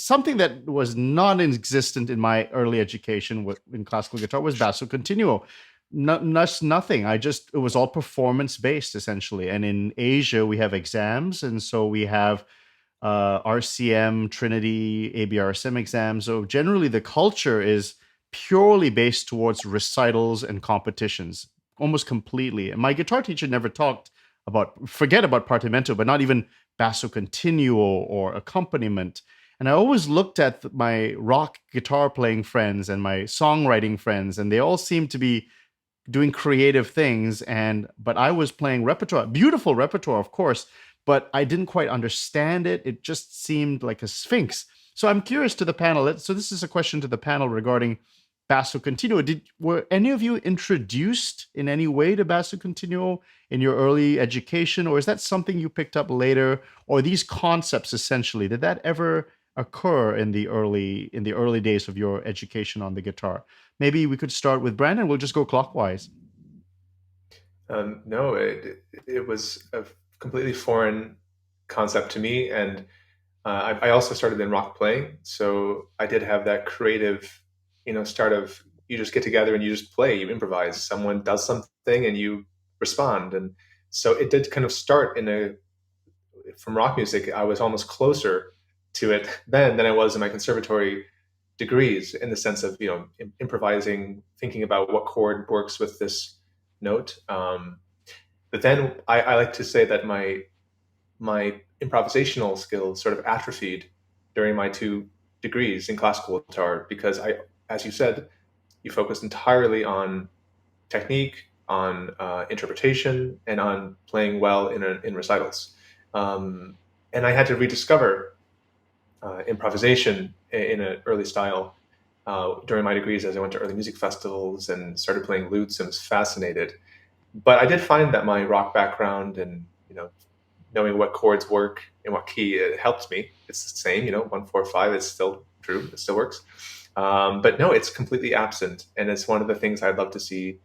something that was non-existent in my early education in classical guitar was basso continuo. Nothing. It was all performance based essentially. And in Asia, we have exams. And so we have RCM, Trinity, ABRSM exams. So generally, the culture is purely based towards recitals and competitions, almost completely. And my guitar teacher never talked forget about partimento, but not even basso continuo or accompaniment. And I always looked at my rock guitar playing friends and my songwriting friends, and they all seemed to be doing creative things. But I was playing repertoire, beautiful repertoire, of course, but I didn't quite understand it. It just seemed like a sphinx. So I'm curious to the panel. So this is a question to the panel regarding basso continuo. Were any of you introduced in any way to basso continuo in your early education, or is that something you picked up later? Or these concepts essentially, did that ever occur in the early days of your education on the guitar? Maybe we could start with Brandon. We'll just go clockwise. No, it was a completely foreign concept to me, and I also started in rock playing, so I did have that creative, start of you just get together and you just play, you improvise. Someone does something and you respond, and so it did kind of start from rock music. I was almost closer to it then than I was in my conservatory degrees, in the sense of improvising, thinking about what chord works with this note. But then I like to say that my improvisational skills sort of atrophied during my 2 degrees in classical guitar, because as you said, you focused entirely on technique, on interpretation, and on playing well in recitals. Um, and I had to rediscover improvisation in an early style during my degrees, as I went to early music festivals and started playing lutes and was fascinated. But I did find that my rock background and knowing what chords work and what key, it helps me. It's the same, 1 4 5. It's still true. It still works. But no, it's completely absent, and it's one of the things I'd love to see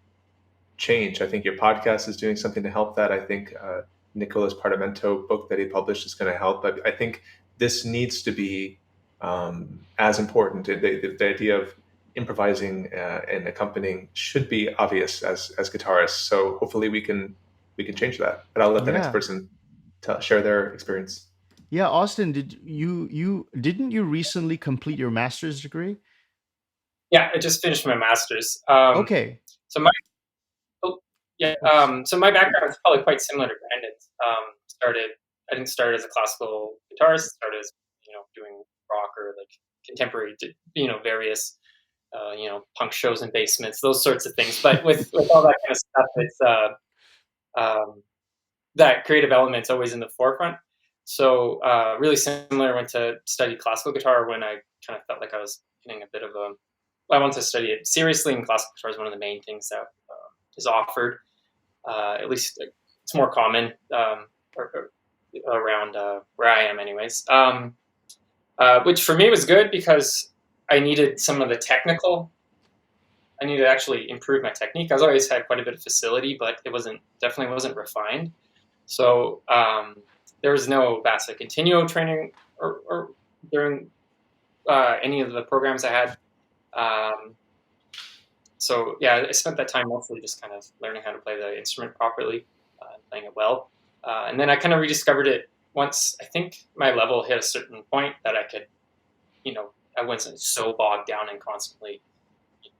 change. I think your podcast is doing something to help that. I think Nicola's Partimento book that he published is going to help. But I think this needs to be as important. The idea of improvising and accompanying should be obvious as guitarists. So hopefully we can change that. But I'll let the next Yeah. person share their experience. Yeah, Austin, didn't you recently complete your master's degree? Yeah, I just finished my master's. Okay. So my oh, yeah, Oops. so my background is probably quite similar to Brandon's. I didn't start as a classical guitarist. Started as doing rock or like contemporary, various punk shows in basements, those sorts of things. But with all that kind of stuff, it's um, that creative element's always in the forefront. So really similar. I went to study classical guitar when I kind of felt like I was getting a bit of a. I wanted to study it seriously, and classical guitar is one of the main things that is offered. At least it's more common around where I am, anyways. Which for me was good because I needed some of the technical. I needed to actually improve my technique. I was always had quite a bit of facility, but it definitely wasn't refined. So there was no basso continuo training or during any of the programs I had. So yeah, I spent that time mostly just kind of learning how to play the instrument properly, playing it well. And then I kind of rediscovered it once I think my level hit a certain point that I could, I wasn't so bogged down and constantly,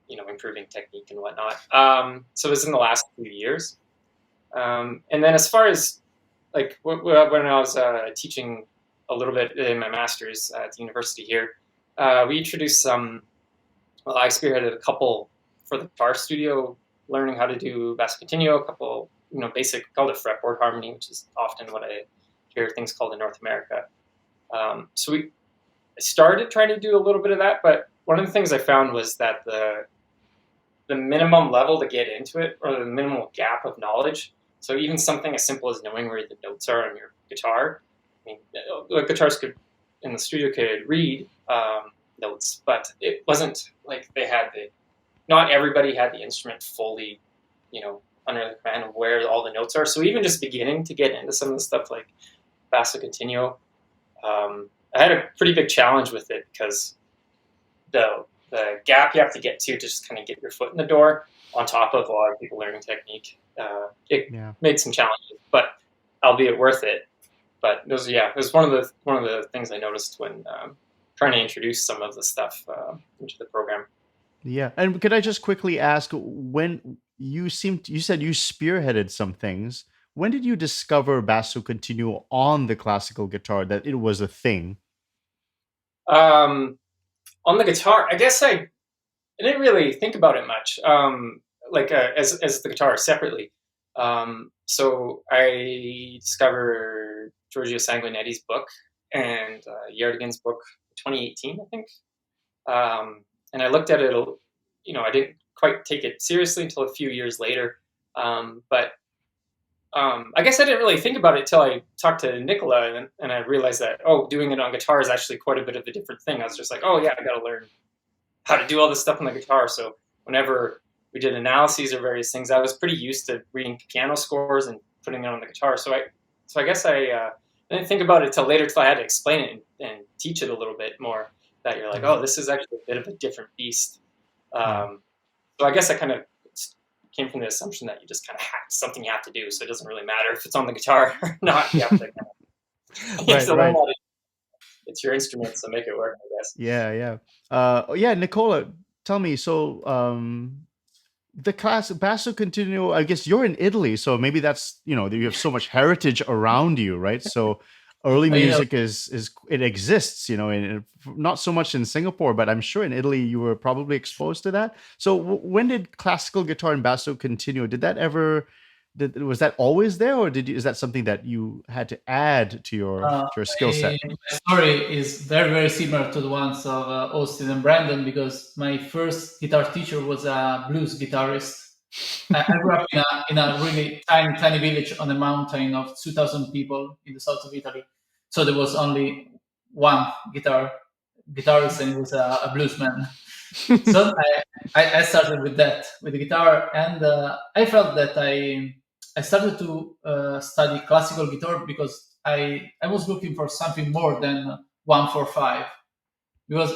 improving technique and whatnot. So it was in the last few years. And then as far as like when I was teaching a little bit in my master's at the university here, we introduced well, I spearheaded a couple for the guitar studio, learning how to do basso continuo, a couple, basic, called it fretboard harmony, which is often what I hear things called in North America. So I started trying to do a little bit of that, but one of the things I found was that the minimum level to get into it, or the minimal gap of knowledge. So even something as simple as knowing where the notes are on your guitar. I mean, the guitarists in the studio could read notes, but it wasn't like not everybody had the instrument fully, under the command of where all the notes are. So even just beginning to get into some of the stuff like basso continuo, I had a pretty big challenge with it because the gap you have to get to just kind of get your foot in the door, on top of a lot of people learning technique, it Yeah. made some challenges, but albeit worth it. But it was one of the things I noticed when trying to introduce some of the stuff into the program. Yeah. And could I just quickly ask, when you said you spearheaded some things, when did you discover basso continuo on the classical guitar, that it was a thing? On the guitar, I guess I didn't really think about it much, as the guitar separately. So I discovered Giorgio Sanguinetti's book and Yardigan's book, 2018, I think. And I looked at it, I didn't quite take it seriously until a few years later. But I guess I didn't really think about it until I talked to Nicola, and I realized that, doing it on guitar is actually quite a bit of a different thing. I was just like, I got to learn how to do all this stuff on the guitar. So whenever we did analyses or various things, I was pretty used to reading piano scores and putting it on the guitar. So I guess I didn't think about it till later, till I had to explain it and teach it a little bit more. That you're like, this is actually a bit of a different beast. So I guess I kind of came from the assumption that you just kind of something you have to do. So it doesn't really matter if it's on the guitar or not. You have to learn how to, it's your instrument, so make it work, I guess. Yeah. Nicola, tell me, so the class basso continuo, I guess you're in Italy, so maybe that's, you have so much heritage around you, right? So early music it exists, not so much in Singapore, but I'm sure in Italy you were probably exposed to that. So when did classical guitar and basso continuo, was that always there, or is that something that you had to add to your skill set? My story is very, very similar to the ones of Austin and Brandon, because my first guitar teacher was a blues guitarist. I grew up in a really tiny village on a mountain of 2,000 people in the south of Italy. So there was only one guitarist, and it was a bluesman. So I started with the guitar, and I felt that I started to study classical guitar because I was looking for something more than 1-4-5. Because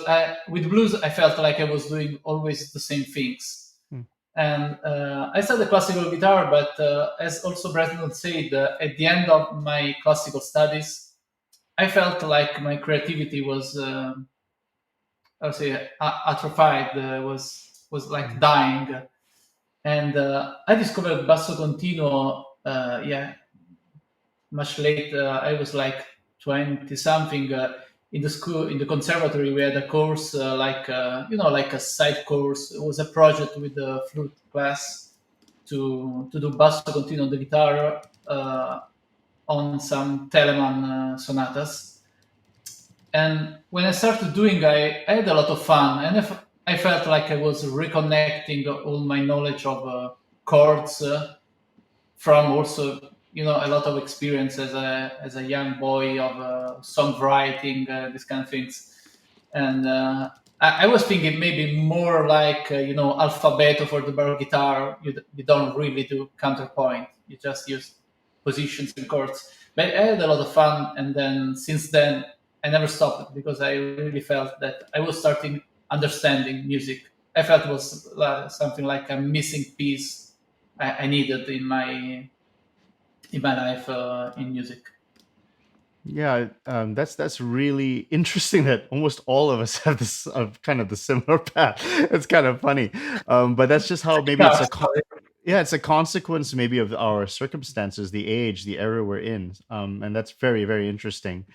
with blues, I felt like I was doing always the same things. And I studied classical guitar, but as also Brendan said, at the end of my classical studies, I felt like my creativity was, atrophied, was like dying. And I discovered basso continuo, much later. I was like 20 something. In the school, in the conservatory, we had a course like a side course. It was a project with the flute class to do basso continuo on the guitar on some Telemann sonatas. And when I started doing, I had a lot of fun, and I felt like I was reconnecting all my knowledge of chords from also a lot of experience as a young boy of songwriting, these kind of things. And I was thinking maybe more like alphabeto for the barrel guitar. You don't really do counterpoint, you just use positions and chords. But I had a lot of fun, and then since then I never stopped, because I really felt that I was starting understanding music. I felt it was something like a missing piece I needed in my life in music. Yeah, that's really interesting that almost all of us have this kind of the similar path. It's kind of funny, but that's just how maybe it's a consequence maybe of our circumstances, the age, the era we're in, and that's very, very interesting.